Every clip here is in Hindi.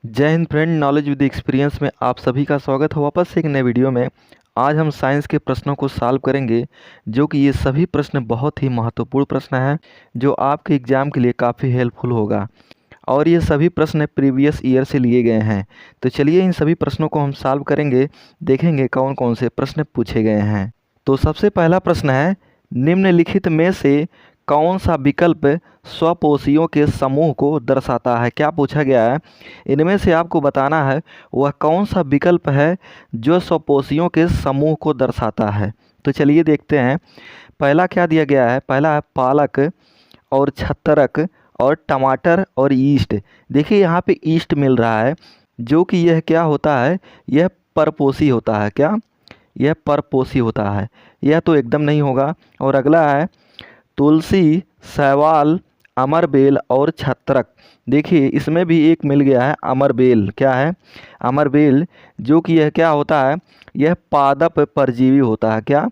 जय Hind friend, knowledge with experience में आप सभी का स्वागत है वापस से एक नए वीडियो में। आज हम साइंस के प्रश्नों को सॉल्व करेंगे, जो कि ये सभी प्रश्न बहुत ही महत्वपूर्ण प्रश्न हैं जो आपके एग्ज़ाम के लिए काफ़ी हेल्पफुल होगा। और ये सभी प्रश्न प्रीवियस ईयर से लिए गए हैं। तो चलिए इन सभी प्रश्नों को हम सॉल्व करेंगे, देखेंगे कौन कौन से प्रश्न पूछे गए हैं। तो सबसे पहला प्रश्न है, निम्नलिखित में से कौन सा विकल्प स्वपोषियों के समूह को दर्शाता है। क्या पूछा गया है, इनमें से आपको बताना है वह कौन सा विकल्प है जो स्वपोषियों के समूह को दर्शाता है। तो चलिए देखते हैं। पहला क्या दिया गया है, पहला है पालक और छत्रक और टमाटर और ईस्ट। देखिए यहाँ पे ईस्ट मिल रहा है, जो कि यह क्या होता है, यह परपोषी होता है। क्या यह परपोषी होता है? यह तो एकदम नहीं होगा। और अगला है तुलसी, शैवाल, अमरबेल और छत्रक। देखिए इसमें भी एक मिल गया है अमरबेल। क्या है? अमरबेल, जो कि यह क्या होता है, यह पादप परजीवी होता है। क्या?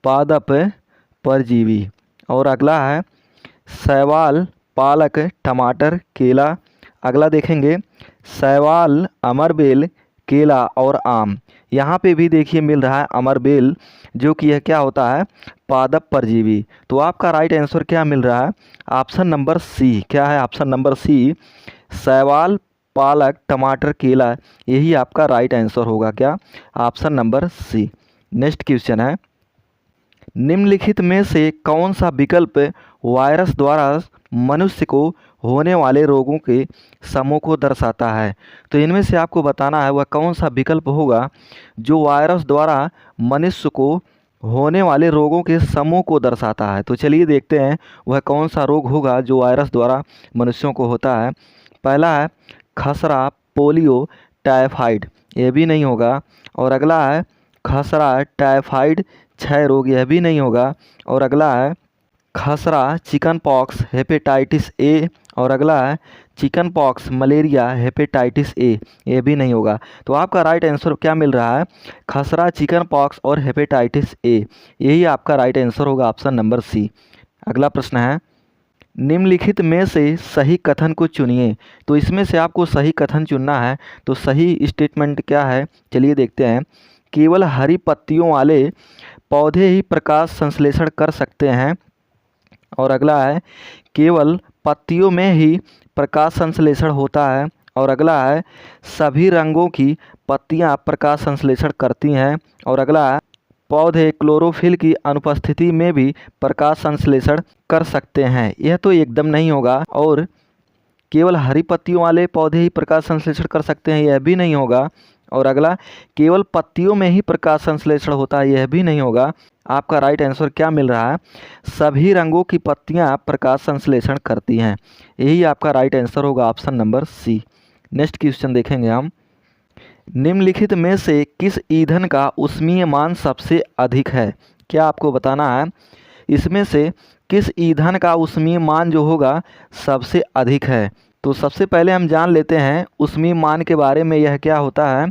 पादप परजीवी। और अगला है शैवाल, पालक, टमाटर, केला। अगला देखेंगे शैवाल, अमरबेल, केला और आम। यहाँ पे भी देखिए मिल रहा है अमरबेल, जो कि यह क्या होता है, पादप परजीवी। तो आपका राइट आंसर क्या मिल रहा है, ऑप्शन नंबर सी। क्या है? ऑप्शन नंबर सी, शैवाल, पालक, टमाटर, केला। यही आपका राइट आंसर होगा। क्या? Option number C. Next question है, निम्नलिखित में से कौन सा विकल्प वायरस द्वारा मनुष्य को होने वाले रोगों के समूह को दर्शाता है। तो इनमें से आपको बताना है वह कौन सा विकल्प होगा जो वायरस द्वारा मनुष्य को होने वाले रोगों के समूह को दर्शाता है। तो चलिए देखते हैं वह कौन सा रोग होगा जो वायरस द्वारा मनुष्यों को होता है। पहला है खसरा, पोलियो, टाइफाइड। ये भी नहीं होगा। और अगला है खसरा, टाइफाइड, क्षय रोग। यह भी नहीं होगा। और अगला है खसरा, चिकन पॉक्स, हेपेटाइटिस ए। और अगला है chicken pox, malaria, hepatitis A. ये भी नहीं होगा। तो आपका राइट आंसर क्या मिल रहा है, खसरा, चिकन पॉक्स और हेपेटाइटिस ए। यही आपका राइट आंसर होगा, ऑप्शन नंबर सी। अगला प्रश्न है, निम्नलिखित में से सही कथन को चुनिए। तो इसमें से आपको सही कथन चुनना है। तो सही स्टेटमेंट क्या है, चलिए देखते हैं। केवल हरी पत्तियों वाले पौधे ही प्रकाश संश्लेषण कर सकते हैं। और अगला है केवल पत्तियों में ही प्रकाश संश्लेषण होता है। और अगला है सभी रंगों की पत्तियां प्रकाश संश्लेषण करती हैं। और अगला है पौधे क्लोरोफिल की अनुपस्थिति में भी प्रकाश संश्लेषण कर सकते हैं। यह तो एकदम नहीं होगा। और केवल हरी पत्तियों वाले पौधे ही प्रकाश संश्लेषण कर सकते हैं, यह भी नहीं होगा। और अगला केवल पत्तियों में ही प्रकाश संश्लेषण होता है, यह भी नहीं होगा। आपका राइट आंसर क्या मिल रहा है, सभी रंगों की पत्तियां प्रकाश संश्लेषण करती हैं। यही आपका राइट आंसर होगा, option number C. Next question देखेंगे हम, निम्नलिखित में से किस ईंधन का ऊष्मीय मान सबसे अधिक है। क्या आपको बताना है, इसमें से किस ईंधन का ऊष्मीय मान जो होगा सबसे अधिक है। तो सबसे पहले हम जान लेते हैं ऊष्मीय मान के बारे में। यह क्या होता है,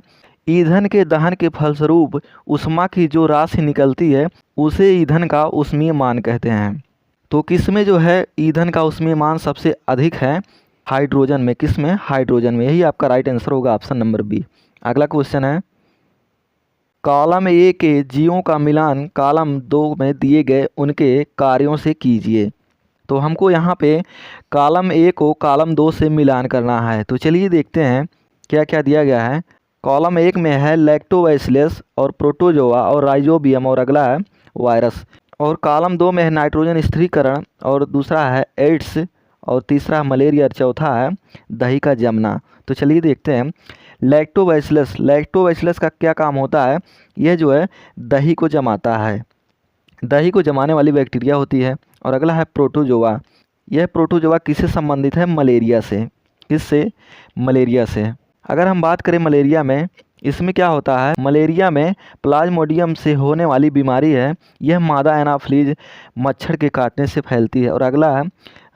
ईंधन के दहन के फलस्वरूप ऊष्मा की जो राशि निकलती है उसे ईंधन का ऊष्मीय मान कहते हैं। तो किस में जो है ईंधन का ऊष्मीय मान सबसे अधिक है, हाइड्रोजन में। किस में? हाइड्रोजन में। यही आपका राइट आंसर होगा, ऑप्शन नंबर बी। अगला क्वेश्चन है, कॉलम ए के जीवों का मिलान कॉलम 2 में दिए गए उनके कार्यों से कीजिए। तो हमको यहाँ पे कॉलम ए को कॉलम 2 से मिलान करना है। तो चलिए देखते हैं क्या क्या दिया गया है। कॉलम 1 में है लैक्टोबैसिलस और प्रोटोजोआ और राइजोबियम। और अगला है वायरस। और कॉलम 2 में है नाइट्रोजन स्थिरीकरण। और दूसरा है एड्स। और तीसरा मलेरिया। और चौथा है दही का जमना। तो चलिए देखते हैं लैक्टोबैसिलस। लैक्टोबैसिलस का क्या काम होता है, यह जो है दही को जमाता है, दही को जमाने वाली बैक्टीरिया होती है। और अगला है प्रोटोजोआ। यह प्रोटोजोआ किससे संबंधित है, मलेरिया से। किससे? मलेरिया से। अगर हम बात करें मलेरिया में, इसमें क्या होता है, मलेरिया में प्लाज्मोडियम से होने वाली बीमारी है। यह मादा एनाफ्लीज मच्छर के काटने से फैलती है। और अगला है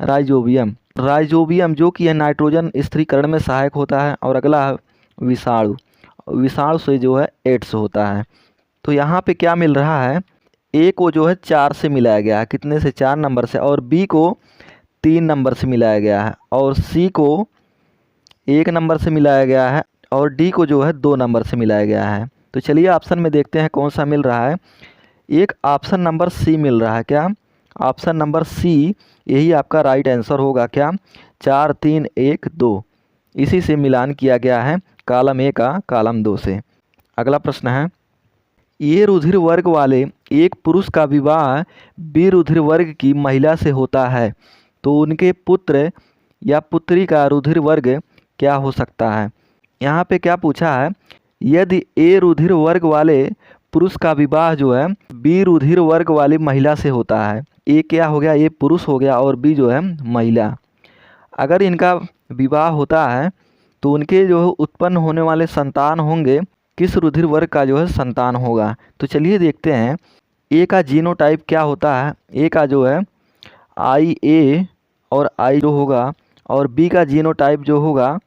राइजोबियम। राइजोबियम जो कि यह नाइट्रोजन स्थिरीकरण में सहायक होता है। और अगला है विषाणु। विषाणु से जो है एड्स होता है। तो यहाँ पे क्या मिल रहा है, ए को जो है 4 से मिलाया गया है। कितने से? 4 नंबर से। और बी को 3 नंबर से मिलाया गया है। और सी को 1 नंबर से मिलाया गया है और डी को जो है 2 नंबर से मिलाया गया है। तो चलिए ऑप्शन में देखते हैं कौन सा मिल रहा है। एक ऑप्शन नंबर सी मिल रहा है। क्या? ऑप्शन नंबर सी यही आपका राइट आंसर होगा। क्या? 4 3 1 2 इसी से मिलान किया गया है कॉलम ए का कॉलम 2 से। अगला प्रश्न है, ए रुधिर वर्ग वाले एक पुरुष का विवाह बी रुधिर वर्ग की महिला से होता है तो उनके पुत्र या पुत्री का रुधिर वर्ग क्या हो सकता है? यहाँ पे क्या पूछा है, यदि ए रुधिर वर्ग वाले पुरुष का विवाह जो है बी रुधिर वर्ग वाली महिला से होता है। ए क्या हो गया, ए पुरुष हो गया और बी जो है महिला। अगर इनका विवाह होता है तो उनके जो उत्पन्न होने वाले संतान होंगे किस रुधिर वर्ग का जो है संतान होगा? तो चलिए देखते हैं ए का जीनोटाइप क्या होता है। ए का जो है आई ए और आई जो होगा और बी का जीनोटाइप जो होगा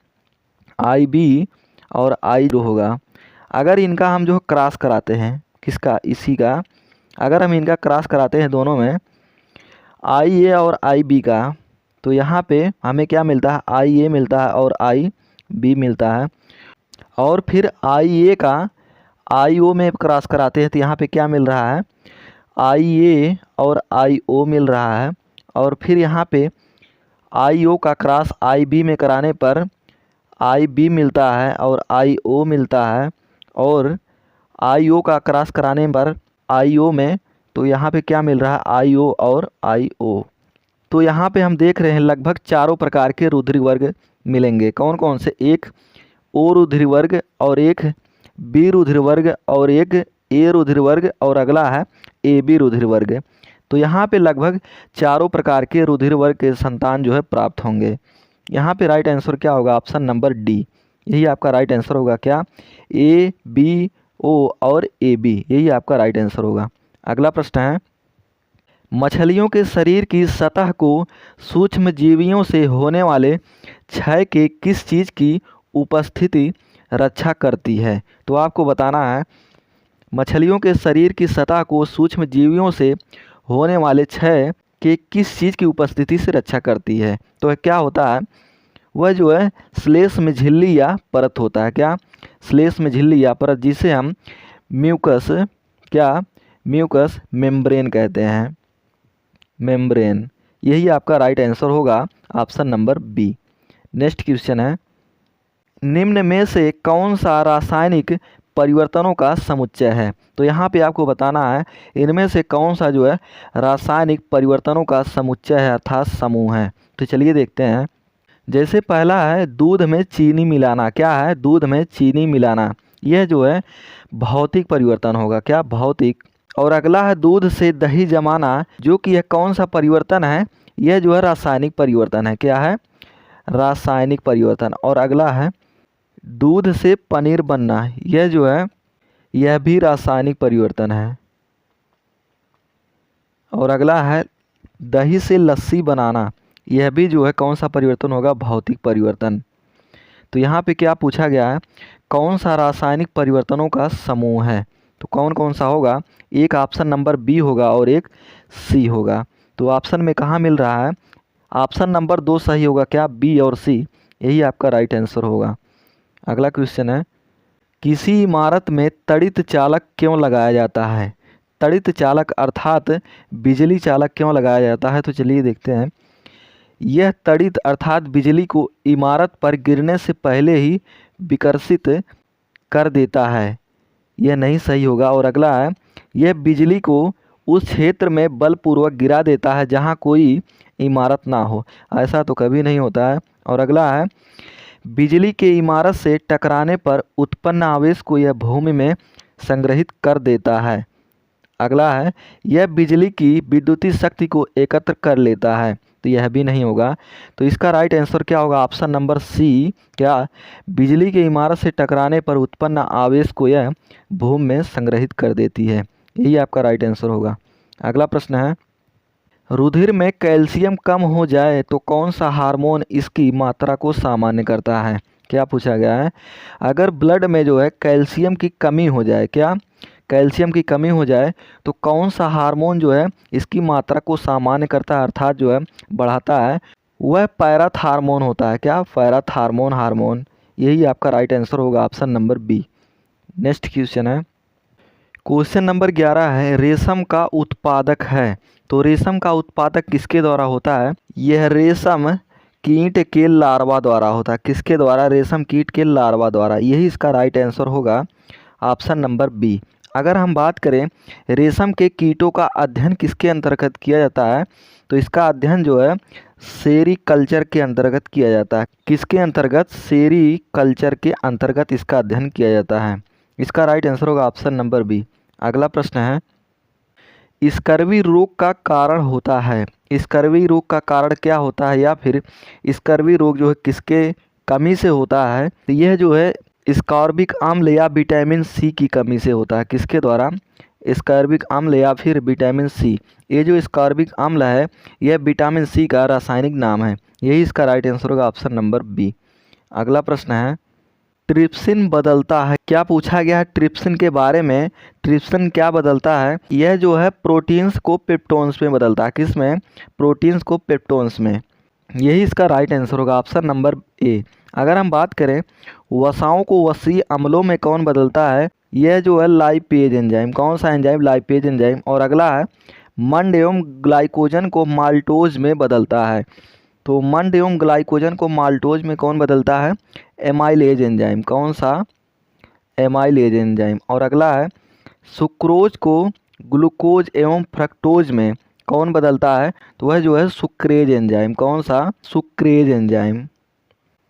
आई बी और आई जो होगा। अगर इनका हम जो क्रॉस कराते हैं, किसका? इसी का। अगर हम इनका क्रॉस कराते हैं दोनों में आई ए और आई बी का, तो यहाँ पे हमें क्या मिलता है, आई ए मिलता है और आई बी मिलता है। और फिर आई ए का आई ओ में क्रॉस कराते हैं तो यहाँ पे क्या मिल रहा है, आई ए और आई ओ मिल रहा है। और फिर यहाँ पे आई ओ का क्रॉस आई बी में कराने पर आई बी मिलता है और आई ओ मिलता है। और आई ओ का क्रॉस कराने पर आई ओ में, तो यहाँ पे क्या मिल रहा है, आई ओ और आई ओ। तो यहाँ पे हम देख रहे हैं लगभग चारों प्रकार के रुधिर वर्ग मिलेंगे। कौन कौन से? एक ओ रुधिर वर्ग और एक बी रुधिर वर्ग और एक ए रुधिर वर्ग और अगला है ए बी रुधिर वर्ग। तो यहाँ पे लगभग चारों प्रकार के रुधिर वर्ग के संतान जो है प्राप्त होंगे। यहाँ पे राइट आंसर क्या होगा? ऑप्शन नंबर डी यही आपका राइट आंसर होगा। क्या? ए बी ओ और ए बी यही आपका राइट आंसर होगा। अगला प्रश्न है, मछलियों के शरीर की सतह को सूक्ष्म जीवियों से होने वाले क्षय के किस चीज़ की उपस्थिति रक्षा करती है? तो आपको बताना है मछलियों के शरीर की सतह को सूक्ष्म जीवियों से होने वाले क्षय के किस चीज़ की उपस्थिति से रक्षा करती है? तो क्या होता है, वह जो है श्लेष्म में झिल्ली या परत होता है। क्या? श्लेष्म में झिल्ली या परत, जिसे हम म्यूकस, क्या? म्यूकस मेम्ब्रेन कहते हैं, मेम्ब्रेन। यही आपका राइट आंसर होगा, option number B. Next question है, निम्न में से कौन सा रासायनिक परिवर्तनों का समुच्चय है? तो यहाँ पे आपको बताना है इनमें से कौन सा जो है रासायनिक परिवर्तनों का समुच्चय है अर्थात समूह है। तो चलिए देखते हैं। जैसे पहला है दूध में चीनी मिलाना। क्या है? दूध में चीनी मिलाना, यह जो है भौतिक परिवर्तन होगा। क्या? भौतिक। और अगला है दूध से दही जमाना, जो कि यह कौन सा परिवर्तन है? यह जो है रासायनिक परिवर्तन है। क्या है? रासायनिक परिवर्तन। और अगला है दूध से पनीर बनना, यह जो है यह भी रासायनिक परिवर्तन है। और अगला है दही से लस्सी बनाना, यह भी जो है कौन सा परिवर्तन होगा? भौतिक परिवर्तन। तो यहाँ पे क्या पूछा गया है, कौन सा रासायनिक परिवर्तनों का समूह है? तो कौन कौन सा होगा? एक ऑप्शन नंबर बी होगा और एक सी होगा। तो ऑप्शन में कहाँ मिल रहा है? ऑप्शन नंबर 2 सही होगा। क्या? बी और सी यही आपका राइट आंसर होगा। अगला क्वेश्चन है, किसी इमारत में तड़ित चालक क्यों लगाया जाता है? तड़ित चालक अर्थात बिजली चालक क्यों लगाया जाता है? तो चलिए देखते हैं। यह तड़ित अर्थात बिजली को इमारत पर गिरने से पहले ही विकर्षित कर देता है, यह नहीं सही होगा। और अगला है, यह बिजली को उस क्षेत्र में बलपूर्वक गिरा देता है जहां कोई इमारत ना हो, ऐसा तो कभी नहीं होता है। और अगला है, बिजली के इमारत से टकराने पर उत्पन्न आवेश को यह भूमि में संग्रहित कर देता है। अगला है, यह बिजली की विद्युतीय शक्ति को एकत्र कर लेता है, तो यह भी नहीं होगा। तो इसका राइट आंसर क्या होगा? Option number C. क्या? बिजली के इमारत से टकराने पर उत्पन्न आवेश को यह भूमि में संग्रहित कर देती है, यही आपका राइट आंसर होगा। अगला प्रश्न है, रुधिर में कैल्शियम कम हो जाए तो कौन सा हार्मोन इसकी मात्रा को सामान्य करता है? क्या पूछा गया है, अगर ब्लड में जो है कैल्शियम की कमी हो जाए, क्या कैल्शियम की कमी हो जाए तो कौन सा हार्मोन जो है इसकी मात्रा को सामान्य करता है अर्थात जो है बढ़ाता है? वह पैराथार्मोन होता है। क्या? Parathormone hormone. यही आपका राइट आंसर होगा, option number B. Next question है, क्वेश्चन नंबर 11 है, रेशम का उत्पादक है। तो रेशम का उत्पादक किसके द्वारा होता है? यह रेशम कीट के लार्वा द्वारा होता है। किसके द्वारा? रेशम कीट के लार्वा द्वारा। यही इसका राइट आंसर होगा, ऑप्शन नंबर बी। अगर हम बात करें रेशम के कीटों का अध्ययन किसके अंतर्गत किया जाता है, तो इसका अध्ययन जो है सेरीकल्चर के अंतर्गत किया जाता है। किसके अंतर्गत? सेरीकल्चर के अंतर्गत इसका अध्ययन किया जाता है। इसका राइट आंसर होगा ऑप्शन नंबर बी। अगला प्रश्न है, स्कर्वी रोग का कारण होता है। स्कर्वी रोग का कारण क्या होता है, या फिर स्कर्वी रोग जो है किसके कमी से होता है? तो यह जो है स्कॉर्बिक अम्ल या विटामिन सी की कमी से होता है। किसके द्वारा? स्कॉर्बिक अम्ल या फिर विटामिन सी। ये जो स्कॉर्बिक अम्ल है यह विटामिन सी का रासायनिक नाम है। यही इसका राइट आंसर होगा, ऑप्शन नंबर बी। अगला प्रश्न है, ट्रिप्सिन बदलता है। क्या पूछा गया है ट्रिप्सिन के बारे में? ट्रिप्सिन क्या बदलता है? यह जो है प्रोटीन्स को पेप्टोन्स में बदलता है। किस में? प्रोटीन्स को पेप्टोन्स में। यही इसका राइट आंसर होगा, ऑप्शन नंबर ए। अगर हम बात करें वसाओं को वसीय अम्लों में कौन बदलता है? यह जो है लाइपेज एंजाइम। कौन सा एंजाइम? Lipase enzyme. और अगला है मंड एवं ग्लाइकोजन को माल्टोज में बदलता है। तो मंड एवं ग्लाइकोजन को माल्टोज में कौन बदलता है? Amylase enzyme. कौन सा? Amylase enzyme. और अगला है सुक्रोज को ग्लूकोज एवं फ्रक्टोज में कौन बदलता है? तो वह जो है सुक्रेज एंजाइम। कौन सा? Sucrase enzyme.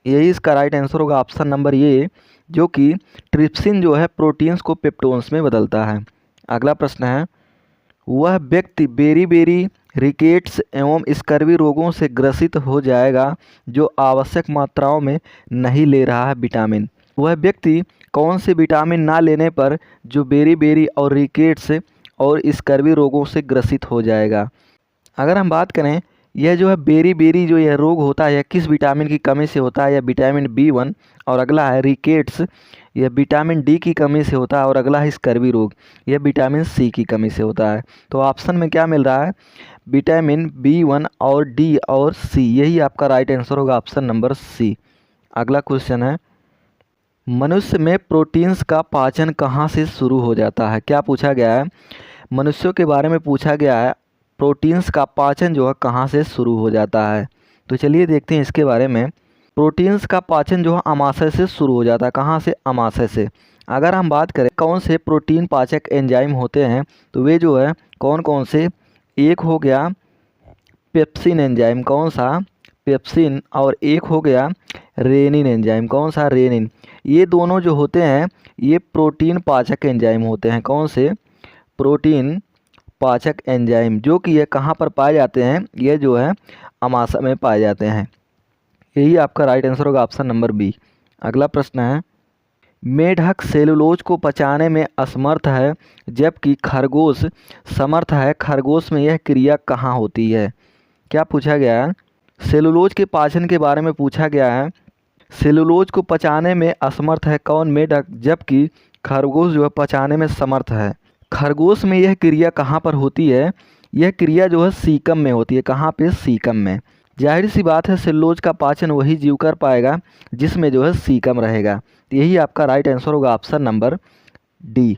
यही इसका राइट आंसर होगा, ऑप्शन नंबर ये, जो कि ट्रिप्सिन जो है प्रोटीन्स को पेप्टोन्स में बदलता है। अगला प्रश्न है, वह व्यक्ति बेरी रिकेट्स एवं स्कर्वी रोगों से ग्रसित हो जाएगा जो आवश्यक मात्राओं में नहीं ले रहा है विटामिन। वह व्यक्ति कौन से विटामिन ना लेने पर जो बेरी और रिकेट्स और स्कर्वी रोगों से ग्रसित हो जाएगा? अगर हम बात करें यह जो है बेरी जो यह रोग होता है यह किस विटामिन की कमी से होता है? यह विटामिन B1। और अगला है रिकेट्स, यह विटामिन डी की कमी से होता है। और अगला है स्कर्वी रोग, यह विटामिन सी की कमी से होता है। तो ऑप्शन में क्या मिल रहा है? विटामिन B1 और डी और सी। यही आपका राइट आंसर होगा, ऑप्शन नंबर सी। अगला क्वेश्चन है, मनुष्य में प्रोटीन्स का पाचन कहाँ से शुरू हो जाता है? क्या पूछा गया है? मनुष्यों के बारे में पूछा गया है, प्रोटीन्स का पाचन जो है कहाँ से शुरू हो जाता है? तो चलिए देखते हैं इसके बारे में। प्रोटीन्स का पाचन जो है आमाशय से शुरू हो जाता है। कहाँ से? आमाशय से। अगर हम बात करें कौन से प्रोटीन पाचक एंजाइम होते हैं, तो वे जो है कौन कौन से? एक हो गया पेप्सिन एंजाइम। कौन सा? पेप्सिन। और एक हो गया रेनिन एंजाइम। कौन सा? रेनिन। ये दोनों जो होते हैं ये प्रोटीन पाचक एंजाइम होते हैं। कौन से? प्रोटीन पाचक एंजाइम, जो कि ये कहाँ पर पाए जाते हैं? ये जो है आमाशय में पाए जाते हैं। यही आपका राइट आंसर होगा, ऑप्शन नंबर बी। अगला प्रश्न है, मेढक सेलुलोज को पचाने में असमर्थ है जबकि खरगोश समर्थ है। खरगोश में यह क्रिया कहाँ होती है? क्या पूछा गया है? सेलुलोज के पाचन के बारे में पूछा गया है। सेलुलोज को पचाने में असमर्थ है कौन? मेढक। जबकि खरगोश जो है पचाने में समर्थ है। खरगोश में यह क्रिया कहाँ पर होती है? यह क्रिया जो है सीकम में होती है। कहाँ पे? सीकम में। जाहिर सी बात है सेलुलोज का पाचन वही जीव कर पाएगा जिसमें जो है सीकम रहेगा। तो यही आपका राइट आंसर होगा, ऑप्शन नंबर डी।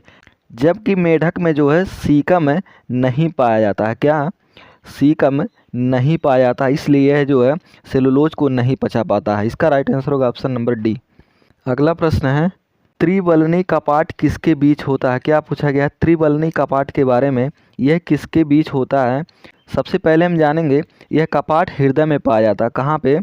जबकि मेढक में जो है सीकम नहीं पाया जाता है। क्या? सीकम नहीं पाया जाता, इसलिए यह जो है सेलुलोज को नहीं पचा पाता है। इसका राइट आंसर होगा, ऑप्शन नंबर डी। अगला प्रश्न है, त्रिबलनी कपाट किसके बीच होता है? क्या पूछा गया है त्रिबलनी कपाट के बारे में? यह किसके बीच होता है? सबसे पहले हम जानेंगे यह कपाट हृदय में पाया जाता है। कहाँ पे?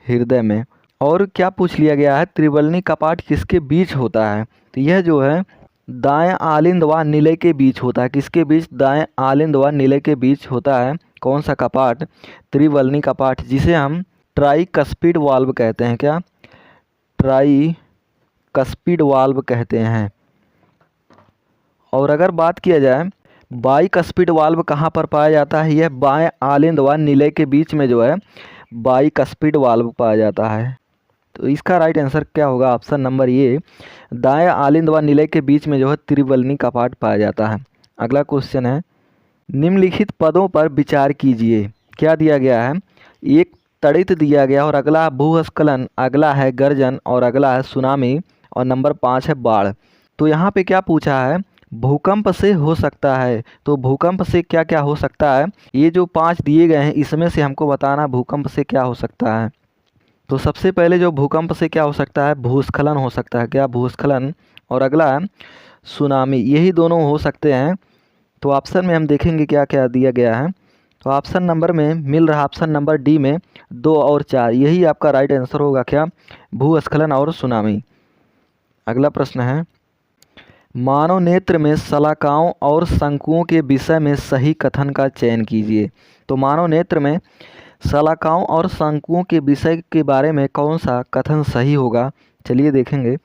हृदय में। और क्या पूछ लिया गया है? त्रिबलनी कपाट किसके बीच होता है? तो यह जो है दाएं आलिंद व निलय के बीच होता है। किसके बीच? दाएं आलिंद व निलय के बीच होता है। कौन सा कपाट? त्रिबलनी कपाट, जिसे हम ट्राइकस्पिड वाल्व कहते हैं। क्या? ट्राइकस्पिड वाल्व कहते हैं। और अगर बात किया जाए बाइकस्पिड वाल्व कहाँ पर पाया जाता है? यह बाएं आलिंद व निलय के बीच में जो है बाइकस्पिड वाल्व पाया जाता है। तो इसका राइट आंसर क्या होगा? ऑप्शन नंबर ये, दाएं आलिंद व निलय के बीच में जो है त्रिबलनी कपाट पाया जाता है। अगला क्वेश्चन है, निम्नलिखित पदों पर विचार कीजिए। क्या दिया गया है? एक तड़ित दिया गया और अगला है भूस्खलन, अगला है गर्जन और अगला है सुनामी और नंबर 5 है बाढ़। तो यहाँ पे क्या पूछा है, भूकंप से हो सकता है। तो भूकंप से क्या क्या हो सकता है, ये जो 5 दिए गए हैं इसमें से हमको बताना भूकंप से क्या हो सकता है। तो सबसे पहले जो भूकंप से क्या हो सकता है, भूस्खलन हो सकता है, क्या भूस्खलन, और अगला है सुनामी, यही दोनों हो सकते हैं। तो ऑप्शन में हम देखेंगे क्या क्या दिया गया है। तो ऑप्शन नंबर में मिल रहा ऑप्शन नंबर डी में 2 और 4, यही आपका राइट आंसर होगा, क्या भूस्खलन और सुनामी। अगला प्रश्न है, मानव नेत्र में शलाकाओं और शंकुओं के विषय में सही कथन का चयन कीजिए। तो मानव नेत्र में शलाकाओं और शंकुओं के विषय के बारे में कौन सा कथन सही होगा, चलिए देखेंगे।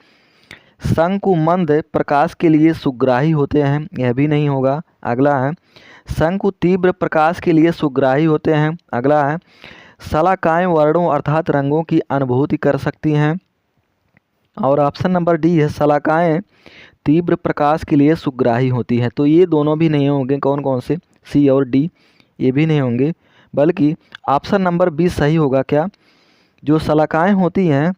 शंकु मंद प्रकाश के लिए सुग्राही होते हैं, यह भी नहीं होगा। अगला है शंकु तीव्र प्रकाश के लिए सुग्राही होते हैं। अगला है शलाकाएं वर्णों अर्थात रंगों की अनुभूति कर सकती हैं। और ऑप्शन नंबर डी है शलाकाएं तीव्र प्रकाश के लिए सुग्राही होती है। तो ये दोनों भी नहीं होंगे, कौन कौन से, सी और डी, ये भी नहीं होंगे, बल्कि ऑप्शन नंबर बी सही होगा, क्या जो शलाकाएं होती हैं,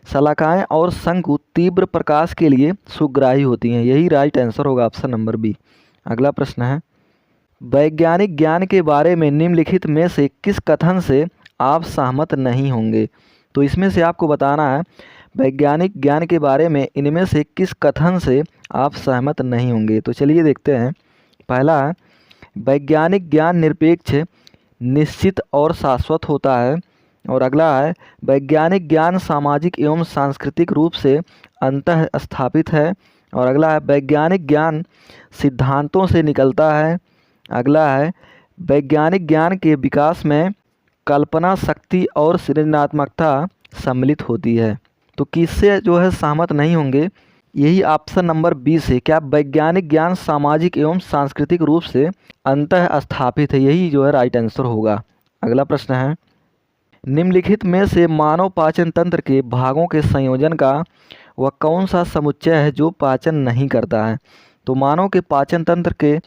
शलाकाएं और शंकु तीव्र प्रकाश के लिए सुग्राही होती हैं, यही राइट आंसर होगा ऑप्शन नंबर बी। अगला प्रश्न है, वैज्ञानिक ज्ञान के बारे में निम्नलिखित में से किस कथन से आप सहमत नहीं होंगे। तो इसमें से आपको बताना है वैज्ञानिक ज्ञान के बारे में इनमें से किस कथन से आप सहमत नहीं होंगे। तो चलिए देखते हैं। पहला है वैज्ञानिक ज्ञान निरपेक्ष, निश्चित और शाश्वत होता है। और अगला है वैज्ञानिक ज्ञान सामाजिक एवं सांस्कृतिक रूप से अंतः स्थापित है। और अगला है वैज्ञानिक ज्ञान सिद्धांतों से निकलता है। अगला है वैज्ञानिक ज्ञान के विकास में कल्पना शक्ति और सृजनात्मकता सम्मिलित होती है। तो किससे जो है सहमत नहीं होंगे, यही ऑप्शन नंबर बी से, क्या वैज्ञानिक ज्ञान सामाजिक एवं सांस्कृतिक रूप से अंतः स्थापित है, यही जो है राइट आंसर होगा। अगला प्रश्न है, निम्नलिखित में से मानव पाचन तंत्र के भागों के संयोजन का वह कौन सा समुच्चय है जो पाचन नहीं करता है। तो मानव के पाचन तंत्र के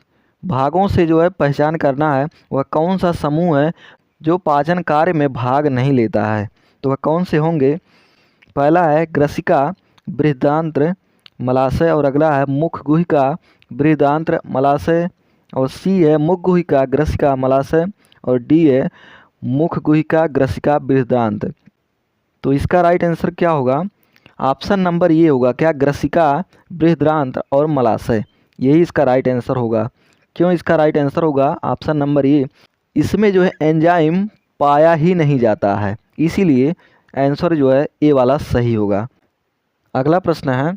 भागों से जो है पहचान करना है वह कौन सा समूह है जो पाचन कार्य में भाग नहीं लेता है। तो वह कौन से होंगे, पहला है ग्रसिका बृहदांत्र मलाशय और अगला है मुख गुहिका बृहदांत्र मलाशय और सी है मुख गुहिका ग्रसिका मलाशय और डी है मुख गुहिका ग्रसिका बृहदांत्र। तो इसका राइट आंसर क्या होगा, ऑप्शन नंबर ये होगा, क्या ग्रसिका बृहदांत्र और मलाशय, यही इसका राइट आंसर होगा। क्यों इसका राइट आंसर होगा ऑप्शन नंबर ये, इसमें जो है एंजाइम पाया ही नहीं जाता है, इसीलिए आंसर जो है ए वाला सही होगा। अगला प्रश्न है,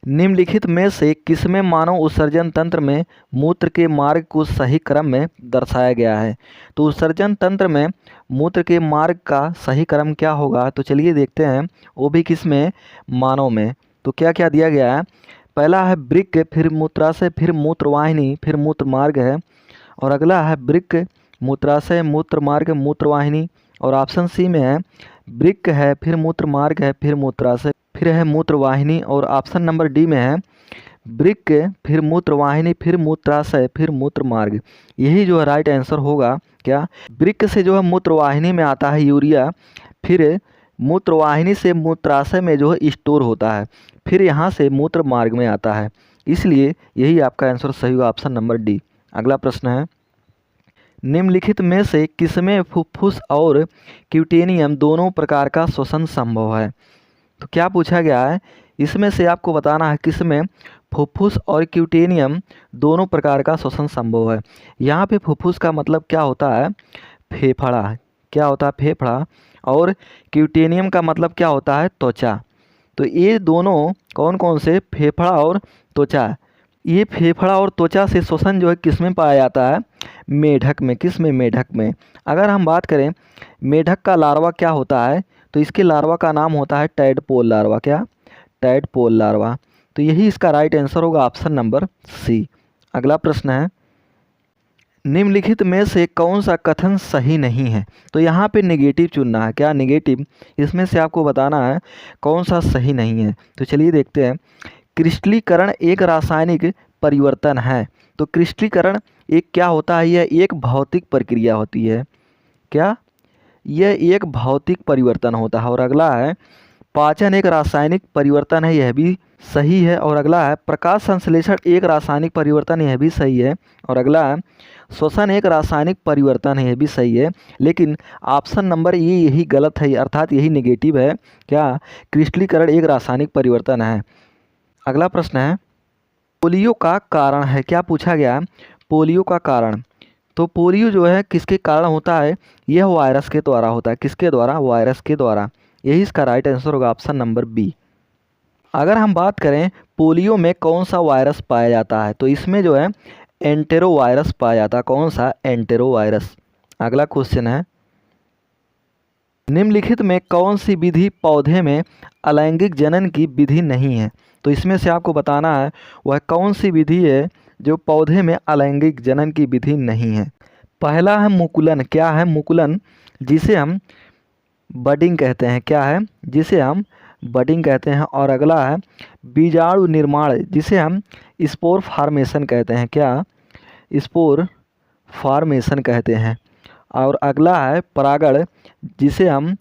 निम्नलिखित में से किसमें मानव उत्सर्जन तंत्र में मूत्र के मार्ग को सही क्रम में दर्शाया गया है। तो उत्सर्जन तंत्र में मूत्र के मार्ग का सही क्रम क्या होगा, तो चलिए देखते हैं, वो भी किसमें, मानव में। तो क्या क्या दिया गया है, पहला है वृक्क, फिर मूत्राशय, फिर मूत्रवाहिनी, फिर मूत्र मार्ग है। और अगला है वृक्क, मूत्राशय, मूत्र मार्ग, मूत्रवाहिनी। और ऑप्शन सी में है वृक्क है, फिर मूत्र मार्ग है, फिर मूत्राशय, फिर है मूत्रवाहिनी। और ऑप्शन नंबर डी में है वृक्क, फिर मूत्रवाहिनी, फिर मूत्राशय, फिर मूत्र मार्ग, यही जो है राइट आंसर होगा। क्या वृक्क से जो है मूत्रवाहिनी में आता है यूरिया, फिर मूत्रवाहिनी से मूत्राशय में जो है स्टोर होता है, फिर यहाँ से मूत्र मार्ग में आता है, इसलिए यही आपका आंसर सही होगा, ऑप्शन नंबर डी। अगला प्रश्न है, निम्नलिखित में से किसमें फुफ्फुस और क्यूटेनियम दोनों प्रकार का श्वसन संभव है। तो क्या पूछा गया है, इसमें से आपको बताना है किसमें फुफ्फुस और क्यूटेनियम दोनों प्रकार का श्वसन संभव है। यहाँ पे फुफ्फुस का मतलब क्या होता है, फेफड़ा, क्या होता है फेफड़ा, और क्यूटेनियम का मतलब क्या होता है, त्वचा। तो ये दोनों कौन कौन से, फेफड़ा और त्वचा, ये फेफड़ा और त्वचा से श्वसन जो है किस में पाया जाता है, मेढक में। किस में, मेढक में। अगर हम बात करें मेढक का लार्वा क्या होता है, तो इसके लार्वा का नाम होता है टैडपोल लार्वा, क्या टैडपोल लार्वा। तो यही इसका राइट आंसर होगा, ऑप्शन नंबर सी। अगला प्रश्न है, निम्नलिखित में से कौन सा कथन सही नहीं है। तो यहाँ पे नेगेटिव चुनना है, क्या नेगेटिव, इसमें से आपको बताना है कौन सा सही नहीं है। तो चलिए देखते हैं, क्रिस्टलीकरण एक रासायनिक परिवर्तन है। तो क्रिस्टलीकरण एक क्या होता है, यह एक भौतिक प्रक्रिया होती है। क्या यह एक भौतिक परिवर्तन होता है। और अगला है पाचन एक रासायनिक परिवर्तन है, यह भी सही है। और अगला है प्रकाश संश्लेषण एक रासायनिक परिवर्तन, यह भी सही है। और अगला है श्वसन एक रासायनिक परिवर्तन है, यह भी सही है। लेकिन ऑप्शन नंबर ये यही गलत है, अर्थात यही नेगेटिव है। क्या? क्रिस्टलीकरण एक रासायनिक परिवर्तन है। अगला प्रश्न है पोलियो का कारण है, क्या पूछा गया? पोलियो का कारण। तो पोलियो जो है किसके कारण होता है? यह वायरस के द्वारा होता है। किसके द्वारा? वायरस के द्वारा। यही इसका राइट आंसर होगा, ऑप्शन नंबर बी। अगर हम बात करें पोलियो में कौन सा वायरस पाया जाता है, तो इसमें जो है एंटेरो वायरस पाया जाता है। कौन सा? Entero virus. अगला क्वेश्चन है निम्नलिखित में कौन सी विधि पौधे में अलैंगिक जनन की विधि नहीं है? तो इसमें से आपको बताना है वह कौन सी विधि है जो पौधे में अलैंगिक जनन की विधि नहीं है। पहला है मुकुलन। क्या है? मुकुलन, जिसे हम बडिंग कहते हैं। क्या है? जिसे हम बडिंग कहते हैं। और अगला है बीजाणु निर्माण, जिसे हम स्पोर फार्मेशन कहते हैं। क्या? स्पोर फार्मेशन कहते हैं। और अगला है परागण, जिसे हम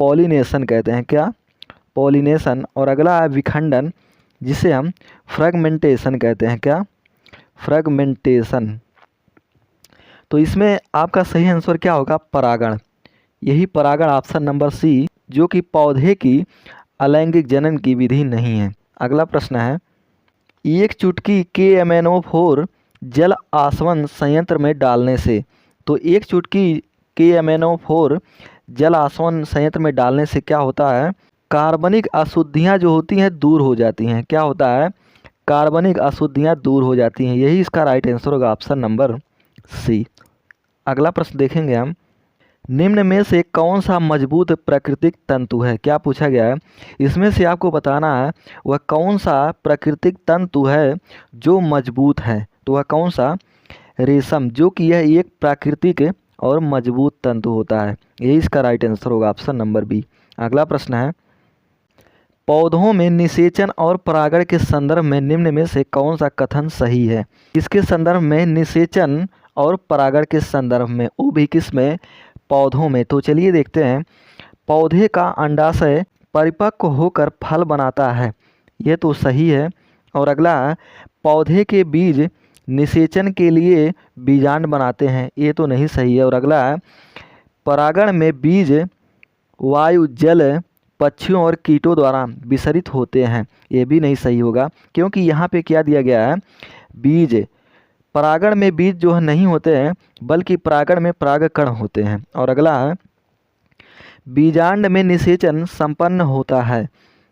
पॉलिनेशन कहते हैं। क्या? पॉलिनेशन। और अगला है विखंडन, जिसे हम फ्रेगमेंटेशन कहते हैं। क्या? फ्रेगमेंटेशन। तो इसमें आपका सही आंसर क्या होगा? परागण। यही परागण, ऑप्शन नंबर सी, जो कि पौधे की अलैंगिक जनन की विधि नहीं है। अगला प्रश्न है एक चुटकी KMnO4 जल आसवन संयंत्र में डालने से। तो एक चुटकी KMnO4 जल आसवन संयंत्र में डालने से क्या होता है? कार्बनिक अशुद्धियाँ जो होती हैं दूर हो जाती हैं। क्या होता है? कार्बनिक अशुद्धियाँ दूर हो जाती हैं। यही इसका राइट आंसर होगा, ऑप्शन नंबर सी। अगला प्रश्न देखेंगे हम निम्न में से कौन सा मजबूत प्राकृतिक तंतु है? क्या पूछा गया है? इसमें से आपको बताना है वह कौन सा प्राकृतिक तंतु है जो मजबूत है। तो वह कौन सा? रेशम, जो कि यह एक प्राकृतिक और मजबूत तंतु होता है। यही इसका राइट आंसर होगा, ऑप्शन नंबर बी। अगला प्रश्न है पौधों में निषेचन और परागण के संदर्भ में निम्न में से कौन सा कथन सही है? किसके संदर्भ में? निषेचन और परागण के संदर्भ में, वो भी किस में? पौधों में। तो चलिए देखते हैं पौधे का अंडाशय परिपक्व होकर फल बनाता है, ये तो सही है। और अगला पौधे के बीज निषेचन के लिए बीजांड बनाते हैं, ये तो नहीं सही है। और अगला परागण में बीज वायु, जल, पक्षियों और कीटों द्वारा विसरित होते हैं, ये भी नहीं सही होगा। क्योंकि यहाँ पे क्या दिया गया है? बीज। परागण में बीज जो है नहीं होते हैं, बल्कि परागण में परागकण होते हैं। और अगला बीजांड में निषेचन संपन्न होता है,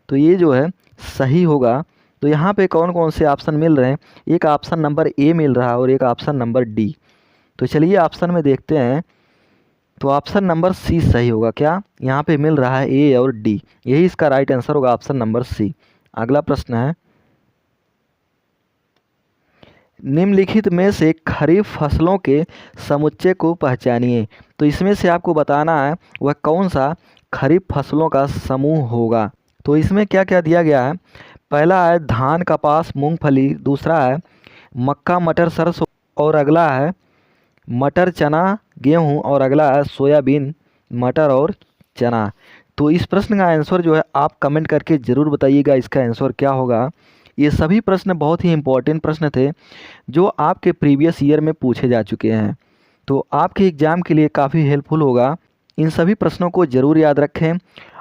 तो ये जो है सही होगा। तो यहाँ पे कौन कौन से ऑप्शन मिल रहे हैं? एक ऑप्शन नंबर ए मिल रहा है और एक ऑप्शन नंबर डी। तो चलिए ऑप्शन में देखते हैं। तो ऑप्शन नंबर सी सही होगा। क्या? यहाँ पे मिल रहा है ए और डी, यही इसका राइट आंसर होगा, ऑप्शन नंबर सी। अगला प्रश्न है निम्नलिखित में से खरीफ फसलों के समुच्चय को पहचानिए। तो इसमें से आपको बताना है वह कौन सा खरीफ फसलों का समूह होगा। तो इसमें क्या क्या दिया गया है? पहला है धान, कपास, मूंगफली। दूसरा है मक्का, मटर, सरसों। और अगला है मटर, चना, गेहूँ। और अगला है सोयाबीन, मटर और चना। तो इस प्रश्न का आंसर जो है आप कमेंट करके ज़रूर बताइएगा इसका आंसर क्या होगा। ये सभी प्रश्न बहुत ही इम्पोर्टेंट प्रश्न थे जो आपके प्रीवियस ईयर में पूछे जा चुके हैं, तो आपके एग्ज़ाम के लिए काफ़ी हेल्पफुल होगा। इन सभी प्रश्नों को ज़रूर याद रखें।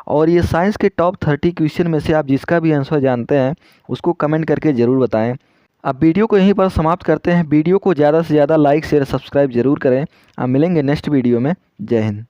और ये साइंस के टॉप 30 क्वेश्चन में से आप जिसका भी आंसर जानते हैं उसको कमेंट करके ज़रूर बताएं। अब वीडियो को यहीं पर समाप्त करते हैं। वीडियो को ज़्यादा से ज़्यादा लाइक, शेयर, सब्सक्राइब जरूर करें। अब मिलेंगे नेक्स्ट वीडियो में। जय हिंद।